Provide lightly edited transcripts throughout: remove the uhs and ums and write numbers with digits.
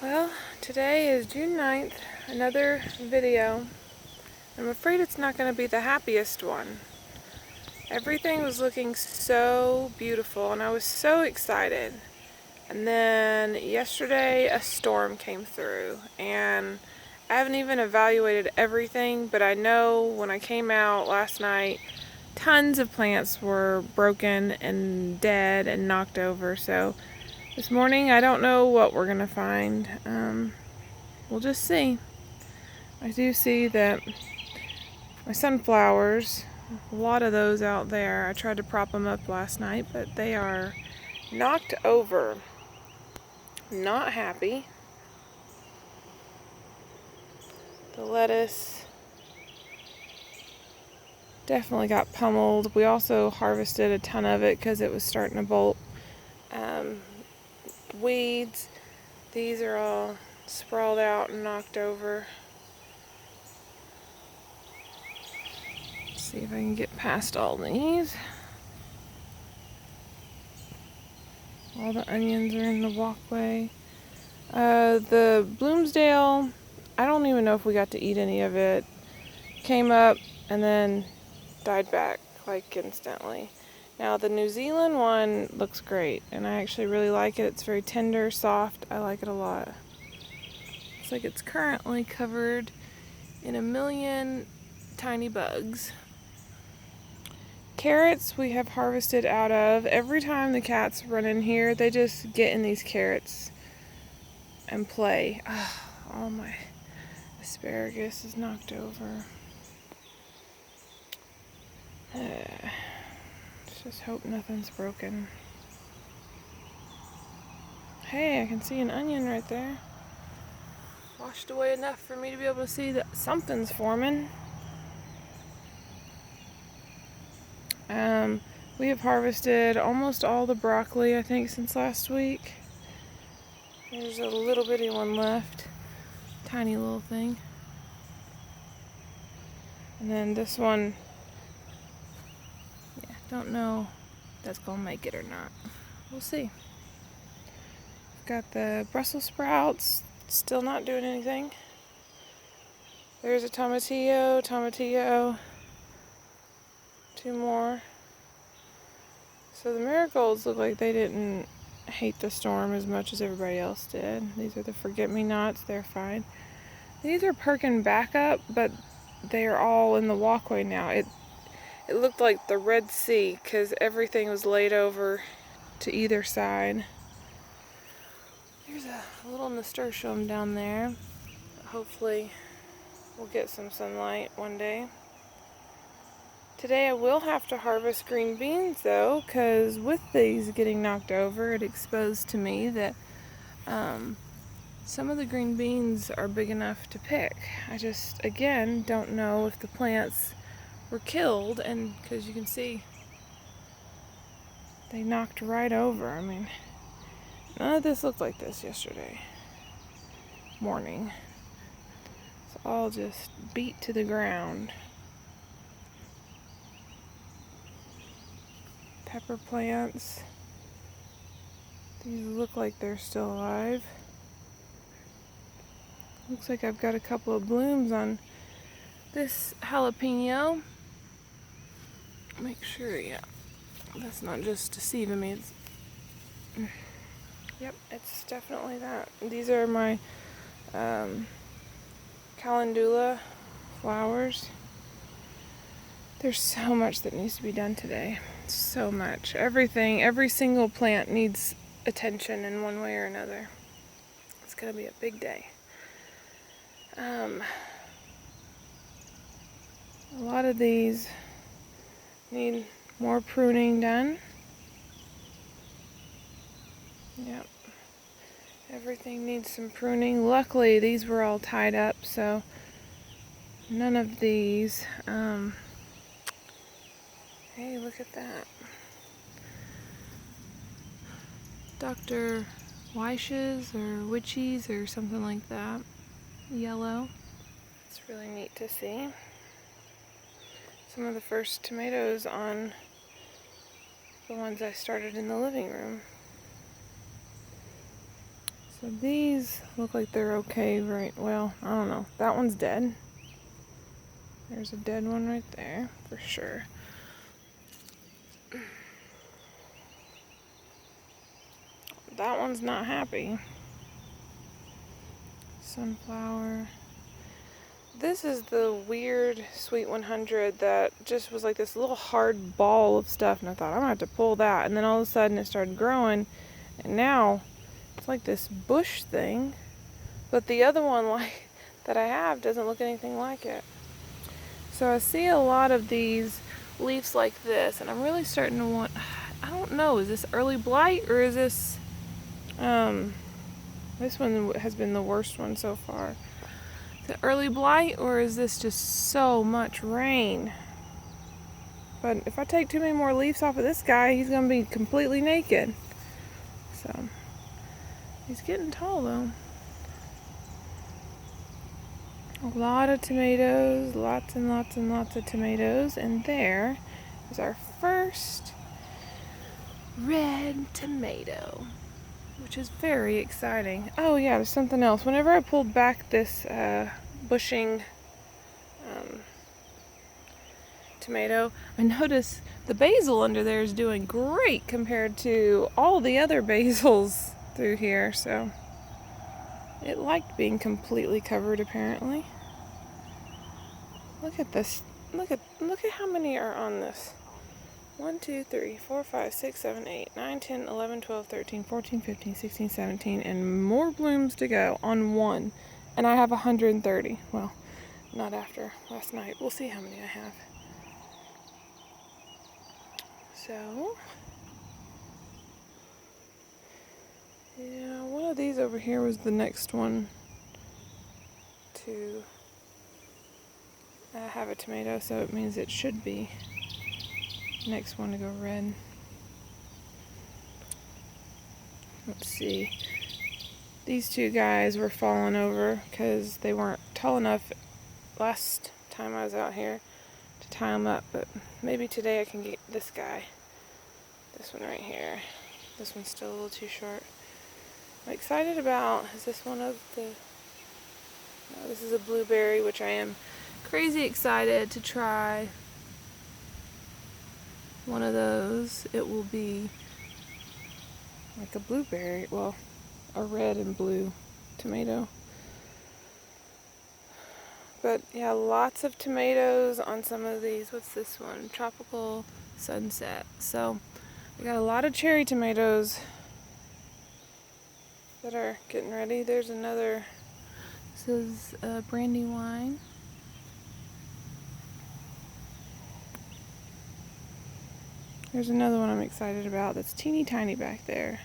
Well, today is June 9th, another video. I'm afraid it's not going to be the happiest one. Everything was looking so beautiful and I was so excited. And then yesterday a storm came through and I haven't even evaluated everything, but I know when I came out last night, tons of plants were broken and dead and knocked over. So this morning I don't know what we're going to find. We'll just see. I do see that my sunflowers, a lot of those out there, I tried to prop them up last night, but they are knocked over. Not happy. The lettuce definitely got pummeled. We also harvested a ton of it because it was starting to bolt. Weeds, these are all sprawled out and knocked over. Let's see if I can get past all these. All the onions are in the walkway. The Bloomsdale, I don't even know if we got to eat any of it. Came up and then died back like instantly. Now the New Zealand one looks great and I actually really like it. It's very tender, soft. I like it a lot. Looks like it's currently covered in a million tiny bugs. Carrots we have harvested out of. Every time the cats run in here, they just get in these carrots and play. Oh, all my asparagus is knocked over. Let's just hope nothing's broken. Hey, I can see an onion right there. Washed away enough for me to be able to see that something's forming. We have harvested almost all the broccoli, I think, since last week. There's a little bitty one left. Tiny little thing. And then this one, yeah, don't know if that's gonna make it or not. We'll see. Got the Brussels sprouts, still not doing anything. There's a tomatillo, two more. So the marigolds look like they didn't hate the storm as much as everybody else did. These are the forget-me-nots, they're fine. These are perking back up, but they are all in the walkway now. It looked like the Red Sea because everything was laid over to either side. There's a little nasturtium down there. Hopefully we'll get some sunlight one day. Today I will have to harvest green beans though, because with these getting knocked over, it exposed to me that some of the green beans are big enough to pick. I just, again, don't know if the plants were killed, and because you can see they knocked right over. I mean, none of this looked like this yesterday morning. It's all just beat to the ground. Pepper plants. These look like they're still alive. Looks like I've got a couple of blooms on this jalapeno. Make sure, yeah, that's not just deceiving me. Yep, it's definitely that. These are my calendula flowers. There's so much that needs to be done today. So much. Everything, every single plant needs attention in one way or another. It's gonna be a big day. A lot of these need more pruning done. Yep. Everything needs some pruning. Luckily, these were all tied up, so none of these. Hey, look at that. Dr. Weish's or Witchy's or something like that. Yellow. It's really neat to see. Some of the first tomatoes on the ones I started in the living room. So these look like they're okay, right? Well, I don't know. That one's dead. There's a dead one right there, for sure. That one's not happy. Sunflower. This is the weird Sweet 100 that just was like this little hard ball of stuff, and I thought, I'm gonna have to pull that. And then all of a sudden it started growing, and now it's like this bush thing. But the other one like that I have doesn't look anything like it. So I see a lot of these leaves like this, and I'm really starting to want, I don't know, is this early blight or is this this one has been the worst one so far. Is it early blight or is this just so much rain? But if I take too many more leaves off of this guy, he's gonna be completely naked. So he's getting tall though. A lot of tomatoes, lots and lots and lots of tomatoes, and there is our first red tomato, which is very exciting. Oh yeah, there's something else. Whenever I pulled back this bushing tomato, I noticed the basil under there is doing great compared to all the other basils through here, so it liked being completely covered apparently. Look at this. Look at how many are on this. 1, 2, 3, 4, 5, 6, 7, 8, 9, 10, 11, 12, 13, 14, 15, 16, 17, and more blooms to go on one. And I have 130. Well, not after last night. We'll see how many I have. So, yeah, one of these over here was the next one to have a tomato, so it means it should be next one to go red. Let's see. These two guys were falling over because they weren't tall enough last time I was out here to tie them up, but maybe today I can get this guy. This one right here. This one's still a little too short. I'm excited about, is this one of the, no, this is a blueberry, which I am crazy excited to try one of those. It will be like a blueberry, well, a red and blue tomato. But yeah, lots of tomatoes on some of these. What's this one? Tropical Sunset. So we got a lot of cherry tomatoes that are getting ready. There's another, this is Brandywine. There's another one I'm excited about that's teeny tiny back there.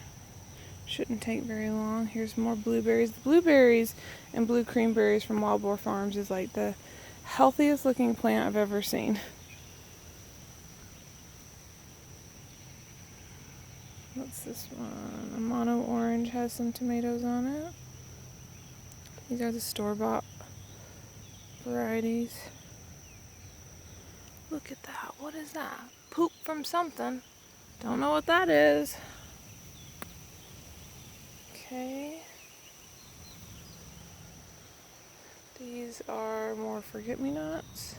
Shouldn't take very long. Here's more blueberries. The blueberries and blue creamberries from Wild Boar Farms is like the healthiest looking plant I've ever seen. What's this one? A mono orange has some tomatoes on it. These are the store-bought varieties. Look at that. What is that? Poop from something. Don't know what that is. Okay. These are more forget-me-nots.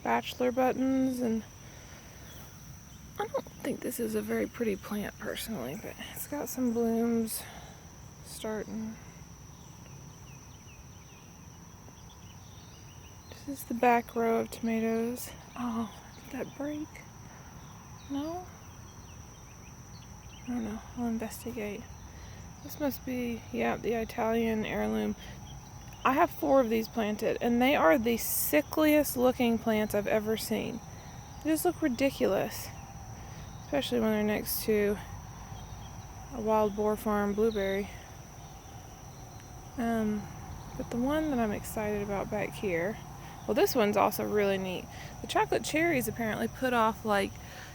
Bachelor buttons, and I don't think this is a very pretty plant personally, but it's got some blooms starting. This is the back row of tomatoes. Oh, did that break? No? I don't know. I'll investigate. This must be, yeah, the Italian heirloom. I have 4 of these planted, and they are the sickliest looking plants I've ever seen. They just look ridiculous, especially when they're next to a Wild Boar Farm blueberry. But the one that I'm excited about back here, well, this one's also really neat. The chocolate cherries apparently put off like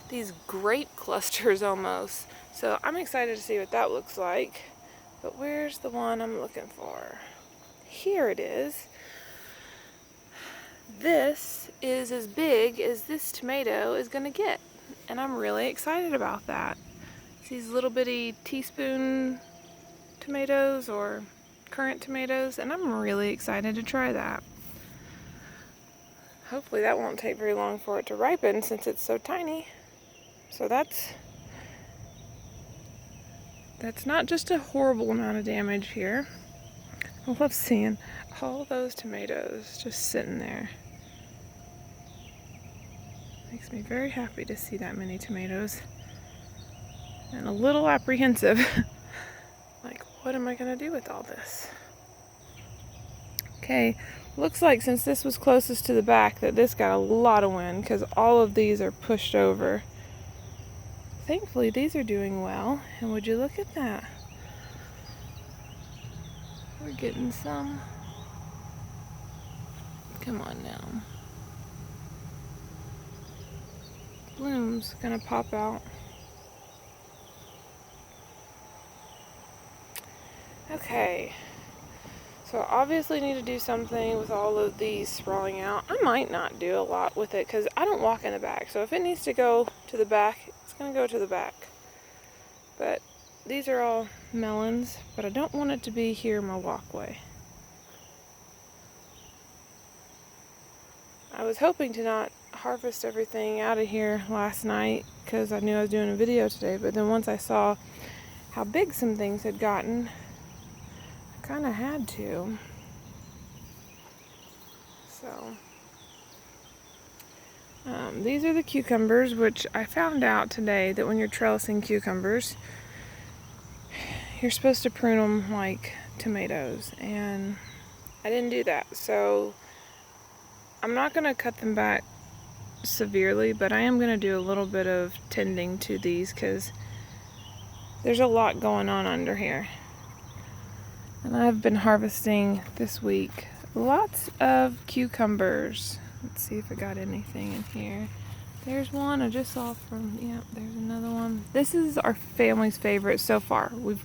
these grape clusters almost. So I'm excited to see what that looks like. But where's the one I'm looking for? Here it is. This is as big as this tomato is gonna get. And I'm really excited about that. It's these little bitty teaspoon tomatoes or currant tomatoes, and I'm really excited to try that. Hopefully that won't take very long for it to ripen since it's so tiny. So that's not just a horrible amount of damage here. I love seeing all those tomatoes just sitting there. Makes me very happy to see that many tomatoes. And a little apprehensive. Like, what am I going to do with all this? Okay, looks like since this was closest to the back that this got a lot of wind because all of these are pushed over. Thankfully, these are doing well. And would you look at that? We're getting some. Come on now. Bloom's gonna pop out. Okay. So obviously need to do something with all of these sprawling out. I might not do a lot with it because I don't walk in the back. So if it needs to go to the back, it's gonna go to the back. But these are all melons, but I don't want it to be here in my walkway. I was hoping to not harvest everything out of here last night because I knew I was doing a video today, but then once I saw how big some things had gotten, I kind of had to. So these are the cucumbers, which I found out today that when you're trellising cucumbers, you're supposed to prune them like tomatoes, and I didn't do that. So I'm not going to cut them back severely, but I am going to do a little bit of tending to these because there's a lot going on under here. And I've been harvesting this week lots of cucumbers. Let's see if I got anything in here. There's one I just saw from, yeah, there's another one. This is our family's favorite so far. We've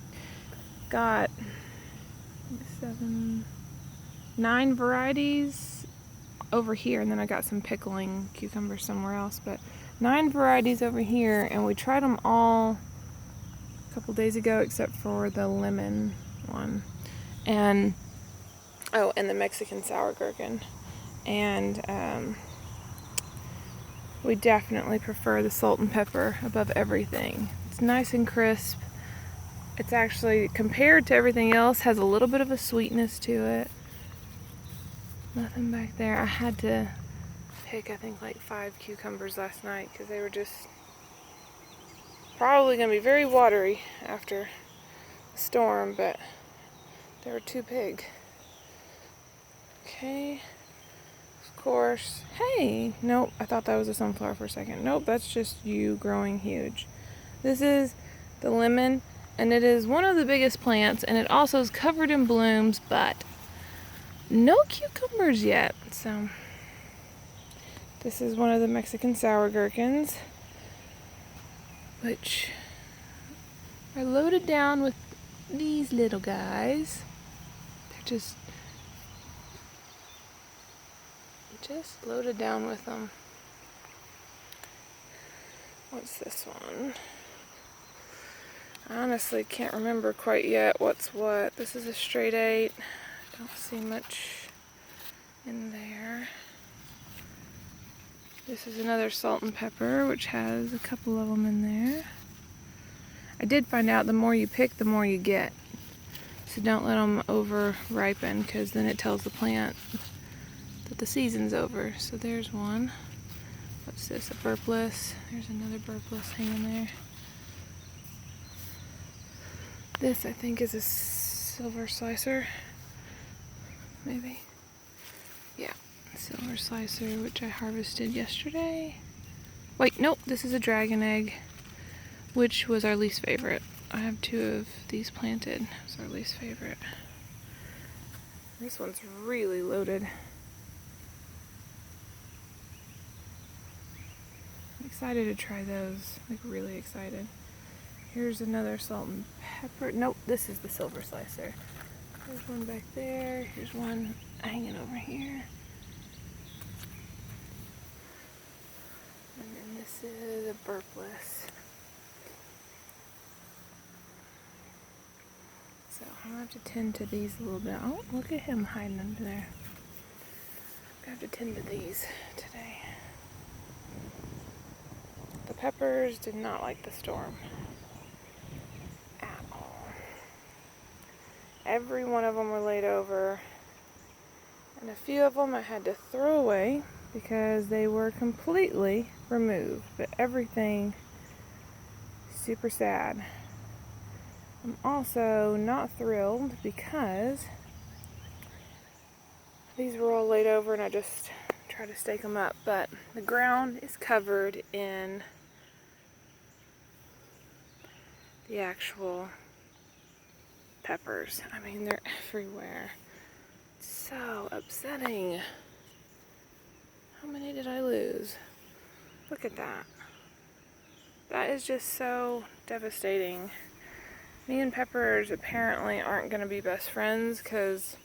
got 9 varieties over here, and then I got some pickling cucumbers somewhere else, but 9 varieties over here, and we tried them all a couple days ago except for the lemon one, and oh, and the Mexican sour gherkin, and we definitely prefer the salt and pepper above everything. It's nice and crisp. It's actually, compared to everything else, has a little bit of a sweetness to it. Nothing back there. I had to pick, I think, like 5 cucumbers last night because they were just probably going to be very watery after the storm, but they were too big. Okay. Of course. Hey! Nope, I thought that was a sunflower for a second. Nope, that's just you growing huge. This is the lemon, and it is one of the biggest plants, and it also is covered in blooms, but no cucumbers yet. So this is one of the Mexican sour gherkins, which are loaded down with these little guys. They're just loaded down with them. What's this one? I honestly can't remember quite yet what's what. This is a straight 8. Don't see much in there. This is another salt and pepper, which has a couple of them in there. I did find out the more you pick, the more you get. So don't let them over ripen, because then it tells the plant that the season's over. So there's one. What's this? A burpless. There's another burpless hanging there. This, I think, is a silver slicer. Maybe. Yeah, silver slicer, which I harvested yesterday. Wait, nope, this is a dragon egg, which was our least favorite. I have 2 of these planted. It's our least favorite. This one's really loaded. I'm excited to try those, like really excited. Here's another salt and pepper. Nope, this is the silver slicer. There's one back there. Here's one hanging over here. And then this is a burpless. So I'm gonna have to tend to these a little bit. Oh, look at him hiding under there. I have to tend to these today. The peppers did not like the storm at all. Every one of them were laid over, and a few of them I had to throw away because they were completely removed, but everything super sad. I'm also not thrilled because these were all laid over and I just tried to stake them up, but the ground is covered in the actual peppers. I mean, they're everywhere. It's so upsetting. How many did I lose? Look at that. That is just so devastating. Me and peppers apparently aren't going to be best friends because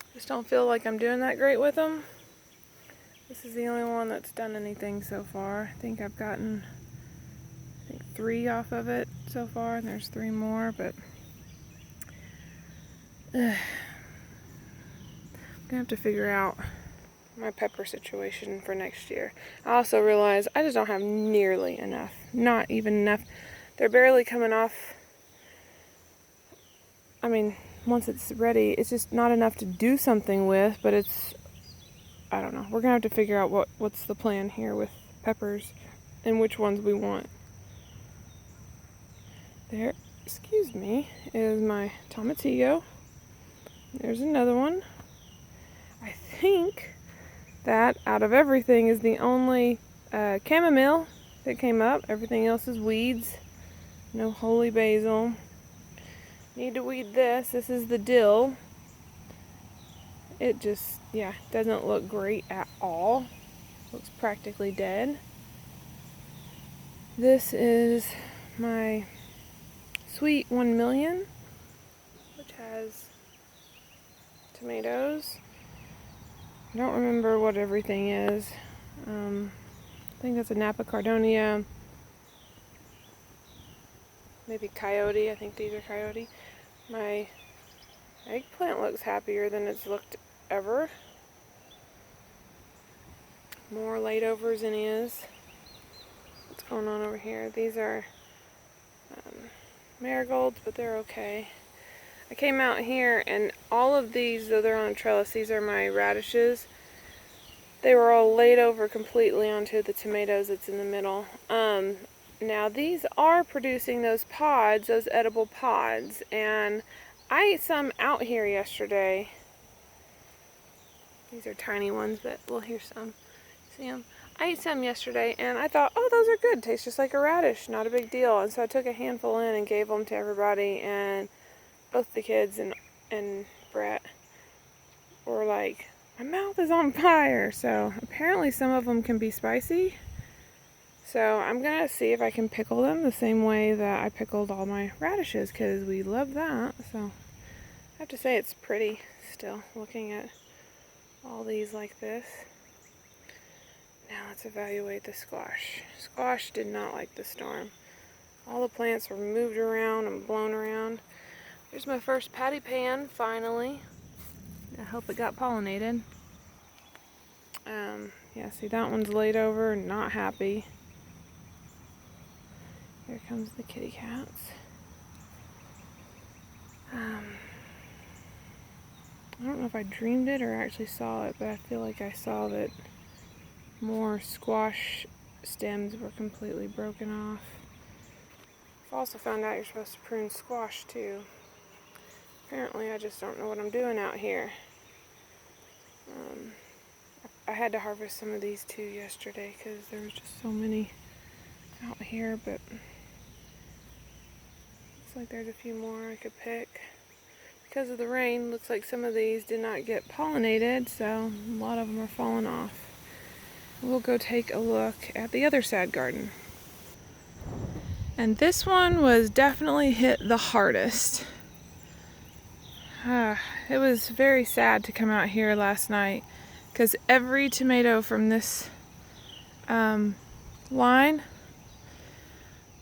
I just don't feel like I'm doing that great with them. This is the only one that's done anything so far. I think I've gotten 3 off of it so far, and there's 3 more, but I'm gonna have to figure out my pepper situation for next year. I also realize I just don't have nearly enough. Not even enough. They're barely coming off. I mean, once it's ready, it's just not enough to do something with, but it's, I don't know. We're gonna have to figure out what's the plan here with peppers and which ones we want. There, excuse me, is my tomatillo. There's another one. I think that out of everything is the only chamomile that came up. Everything else is weeds. No holy basil. Need to weed this. This is the dill. It just, yeah, doesn't look great at all. Looks practically dead. This is my Sweet 1 Million, which has tomatoes. I don't remember what everything is. I think that's a Napa Cardonia. Maybe coyote. I think these are coyote. My eggplant looks happier than it's looked ever. More laid overs than is. What's going on over here? These are marigolds, but they're okay. I came out here and all of these, though they're on a trellis, these are my radishes. They were all laid over completely onto the tomatoes that's in the middle. Now these are producing those pods, those edible pods, and I ate some out here yesterday. These are tiny ones, but we'll hear some. See them? I ate some yesterday, and I thought, oh, those are good. Tastes just like a radish. Not a big deal. And so I took a handful in and gave them to everybody, and both the kids and Brett were like, my mouth is on fire. So apparently some of them can be spicy. So I'm going to see if I can pickle them the same way that I pickled all my radishes, because we love that. So I have to say it's pretty still, looking at all these like this. Now let's evaluate the squash. Squash did not like the storm. All the plants were moved around and blown around. Here's my first patty pan, finally. I hope it got pollinated. Yeah, see, that one's laid over, not happy. Here comes the kitty cats. I don't know if I dreamed it or actually saw it, but I feel like I saw that more squash stems were completely broken off. I've also found out you're supposed to prune squash too. Apparently I just don't know what I'm doing out here. I had to harvest some of these too yesterday because there was just so many out here, but looks like there's a few more I could pick. Because of the rain, looks like some of these did not get pollinated, so a lot of them are falling off. We'll go take a look at the other sad garden. And this one was definitely hit the hardest. It was very sad to come out here last night because every tomato from this line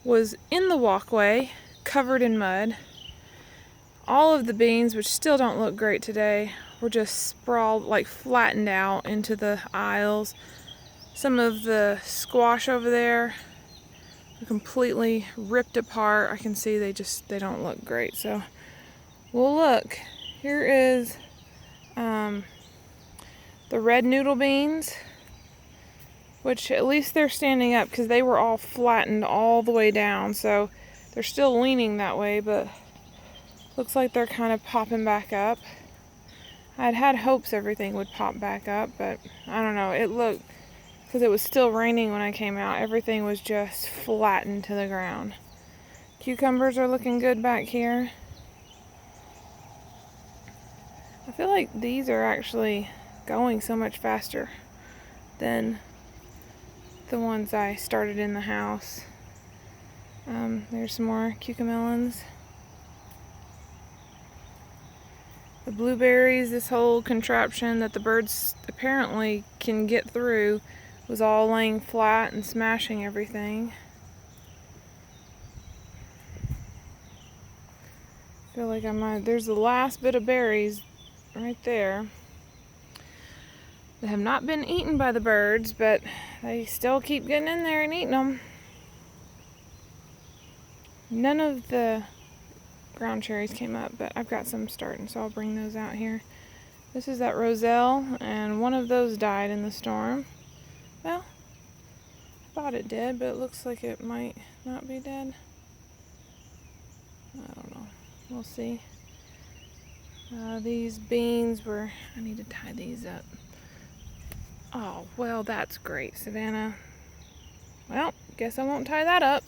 was in the walkway, covered in mud. All of the beans, which still don't look great today, were just sprawled, like flattened out into the aisles. Some of the squash over there are completely ripped apart. I can see they don't look great. So we'll look. Here is the red noodle beans, which at least they're standing up because they were all flattened all the way down. So they're still leaning that way, but looks like they're kind of popping back up. I'd had hopes everything would pop back up, but I don't know. It looked, because it was still raining when I came out, everything was just flattened to the ground. Cucumbers are looking good back here. I feel like these are actually going so much faster than the ones I started in the house. There's some more cucamelons. The blueberries, this whole contraption that the birds apparently can get through, was all laying flat and smashing everything. I feel like there's the last bit of berries right there. They have not been eaten by the birds, but they still keep getting in there and eating them. None of the ground cherries came up, but I've got some starting, so I'll bring those out here. This is that roselle, and one of those died in the storm. Well, I thought it did, but it looks like it might not be dead. I don't know. We'll see. These beans were... I need to tie these up. Oh, well, that's great, Savannah. Well, guess I won't tie that up.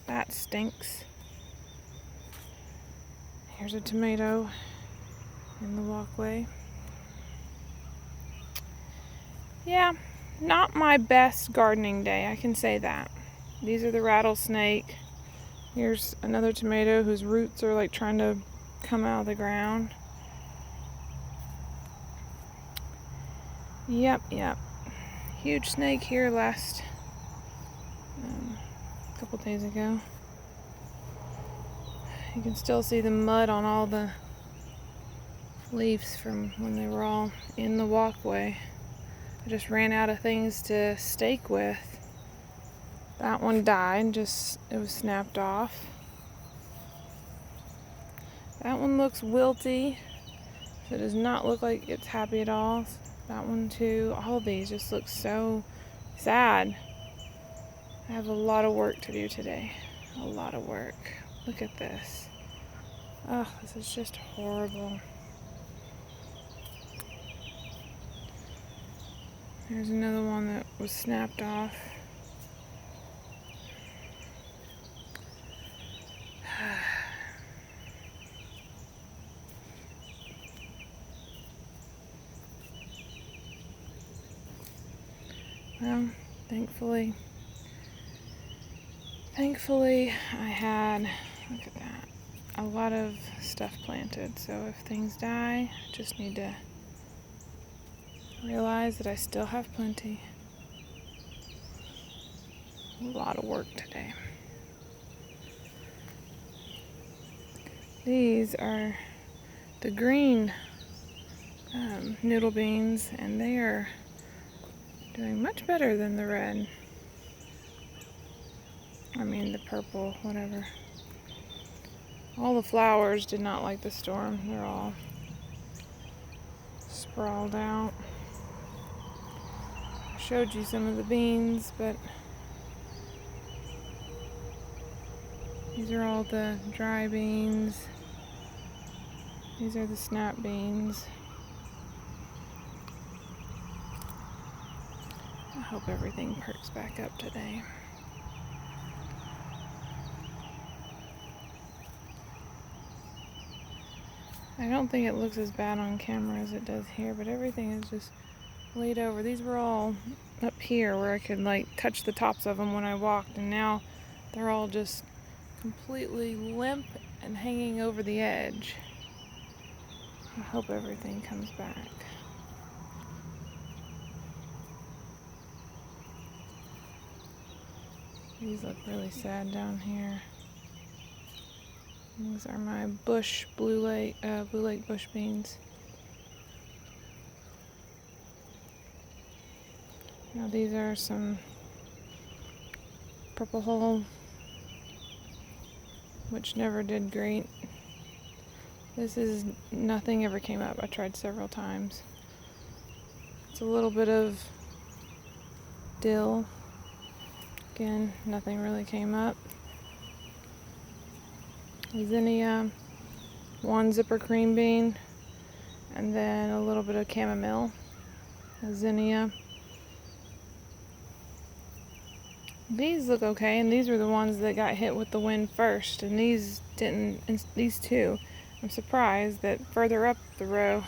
That stinks. Here's a tomato in the walkway. Yeah, not my best gardening day, I can say that. These are the rattlesnake. Here's another tomato whose roots are like trying to come out of the ground. Yep. Huge snake here last couple days ago. You can still see the mud on all the leaves from when they were all in the walkway. I just ran out of things to stake with. That one died, it was snapped off. That one looks wilty, so it does not look like it's happy at all. That one too. All of these just look so sad. I have a lot of work to do today. A lot of work. Look at this. Oh, this is just horrible. There's another one that was snapped off. Well, thankfully I had, look at that, a lot of stuff planted. So if things die, I just need to realize that I still have plenty. A lot of work today. These are the green noodle beans, and they are doing much better than the red. I mean the purple, whatever. All the flowers did not like the storm. They're all sprawled out. I showed you some of the beans, but these are all the dry beans. These are the snap beans. I hope everything perks back up today. I don't think it looks as bad on camera as it does here, but everything is just laid over. These were all up here where I could like touch the tops of them when I walked, and now they're all just completely limp and hanging over the edge. I hope everything comes back. These look really sad down here. These are my bush Blue Lake bush beans. Now these are some purple hull, which never did great. This is nothing ever came up. I tried several times. It's a little bit of dill. Again, nothing really came up. Zinnia, one zipper cream bean, and then a little bit of chamomile. Zinnia. These look okay, and these were the ones that got hit with the wind first, and these didn't. And these two, I'm surprised that further up the row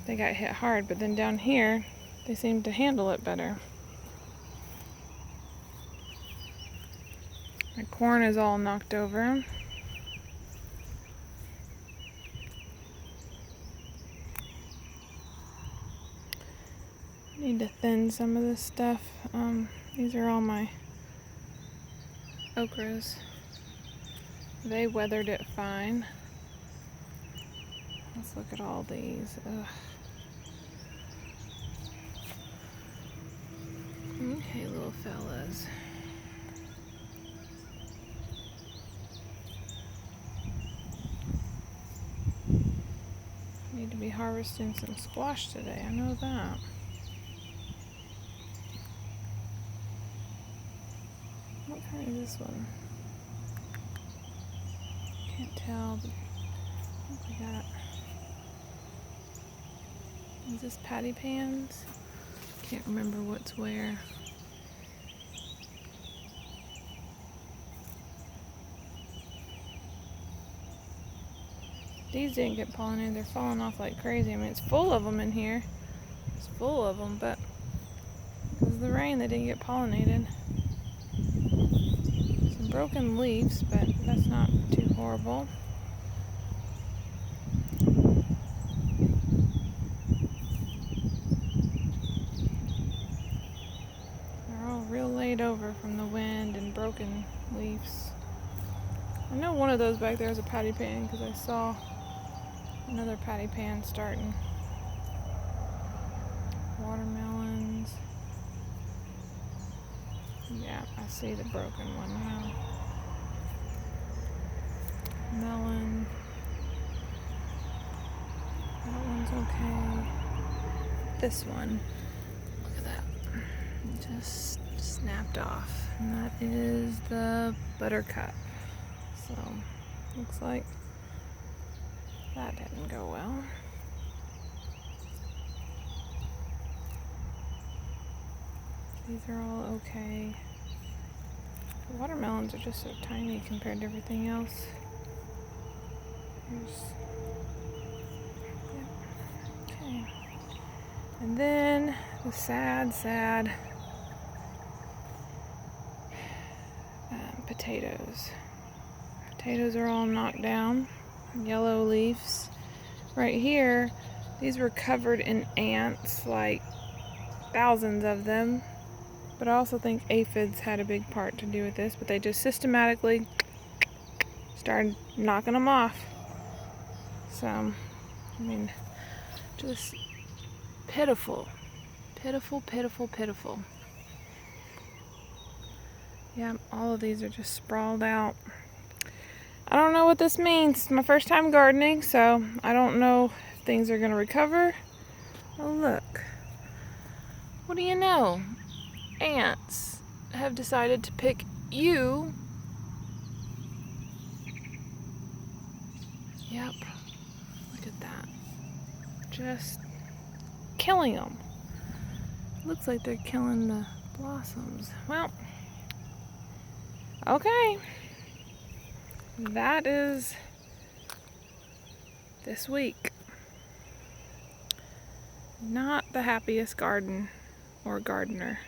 they got hit hard, but then down here they seem to handle it better. My corn is all knocked over. Need to thin some of this stuff. These are all my okras. They weathered it fine. Let's look at all these. Ugh. Okay, little fellas. Need to be harvesting some squash today, I know that. What kind is this one? Can't tell, but I think we got... Is this patty pans? Can't remember what's where. These didn't get pollinated. They're falling off like crazy. I mean, it's full of them in here. It's full of them, but because of the rain, they didn't get pollinated. Some broken leaves, but that's not too horrible. They're all real laid over from the wind and broken leaves. I know one of those back there is a patty pan because I saw another patty pan starting. Watermelons. Yeah, I see the broken one now. Melon. That one's okay. This one, look at that. It just snapped off. And that is the buttercup. So, looks like that didn't go well. These are all okay. The watermelons are just so tiny compared to everything else. Okay. And then the sad potatoes. Potatoes are all knocked down. Yellow leaves. Right here, these were covered in ants, like thousands of them. But I also think aphids had a big part to do with this, but they just systematically started knocking them off. So, I mean, just pitiful. Pitiful, pitiful, pitiful. Yeah, all of these are just sprawled out. I don't know what this means. It's my first time gardening, so I don't know if things are going to recover. Oh, look. What do you know? Ants have decided to pick you. Yep. Look at that. Just killing them. Looks like they're killing the blossoms. Well, okay. That is this week. Not the happiest garden or gardener.